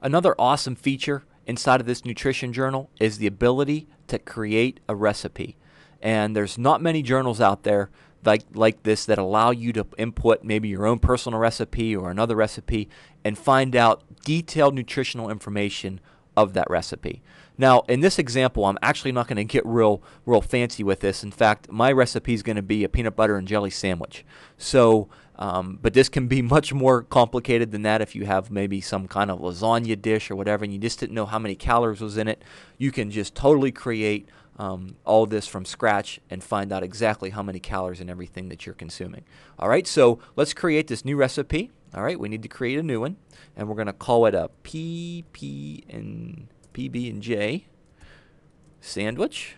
Another awesome feature inside of this nutrition journal is the ability to create a recipe. And there's not many journals out there like this that allow you to input maybe your own personal recipe or another recipe and find out detailed nutritional information of that recipe. Now, in this example, I'm actually not going to get real fancy with this. In fact, my recipe is going to be a peanut butter and jelly sandwich. So, but this can be much more complicated than that if you have maybe some kind of lasagna dish or whatever and you just didn't know how many calories was in it. You can just totally create all this from scratch and find out exactly how many calories and everything that you're consuming. All right, so let's create this new recipe. All right, we need to create a new one, and we're going to call it a PB&J sandwich.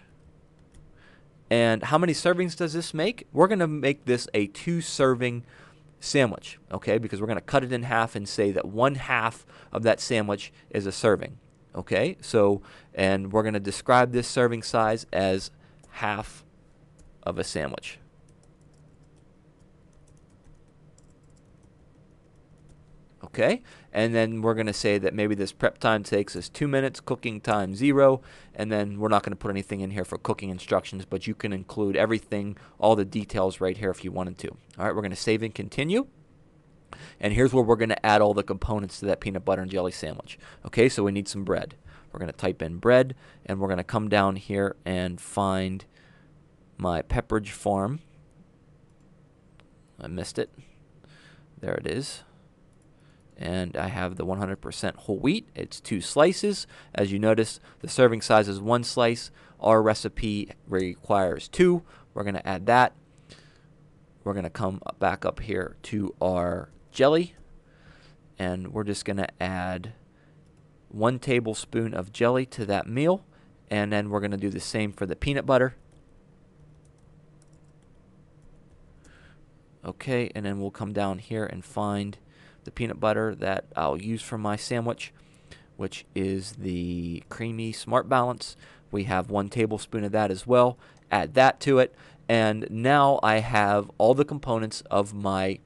And how many servings does this make? We're going to make this a 2-serving sandwich, okay, because we're going to cut it in half and say that 1/2 of that sandwich is a serving. Okay, so, and we're going to describe this serving size as half of a sandwich. Okay, and then we're going to say that maybe this prep time takes us 2 minutes, cooking time 0, and then we're not going to put anything in here for cooking instructions, but you can include everything, all the details right here if you wanted to. All right, we're going to save and continue. And here's where we're going to add all the components to that peanut butter and jelly sandwich. Okay, so we need some bread. We're going to type in bread, and we're going to come down here and find my Pepperidge Farm. I missed it. There it is. And I have the 100% whole wheat. It's 2 slices. As you notice, the serving size is 1 slice. Our recipe requires 2. We're going to add that. We're going to come back up here to our jelly, and we're just going to add 1 tablespoon of jelly to that meal, and then we're going to do the same for the peanut butter. Okay, and then we'll come down here and find the peanut butter that I'll use for my sandwich, which is the Creamy Smart Balance. We have 1 tablespoon of that as well. Add that to it, and now I have all the components of my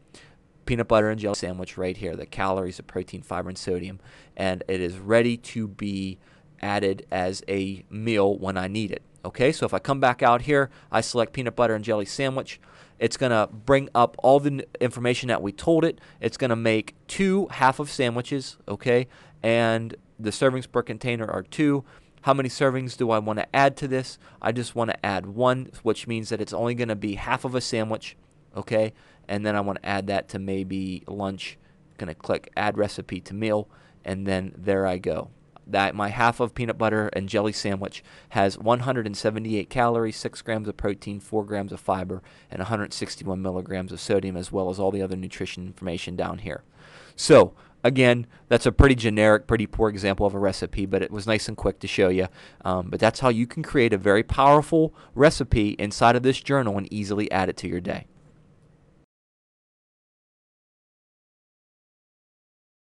peanut butter and jelly sandwich right here, the calories, the protein, fiber, and sodium, and it is ready to be added as a meal when I need it. Okay, so if I come back out here, I select peanut butter and jelly sandwich. It's going to bring up all the information that we told it. It's going to make 2 half-of sandwiches, okay, and the servings per container are 2. How many servings do I want to add to this? I just want to add 1, which means that it's only going to be half of a sandwich, okay, and then I want to add that to maybe lunch. Going to click add recipe to meal, and then there I go. That my half of peanut butter and jelly sandwich has 178 calories, 6 grams of protein, 4 grams of fiber, and 161 milligrams of sodium, as well as all the other nutrition information down here. So again, that's a pretty generic, pretty poor example of a recipe, but it was nice and quick to show you. But that's how you can create a very powerful recipe inside of this journal and easily add it to your day.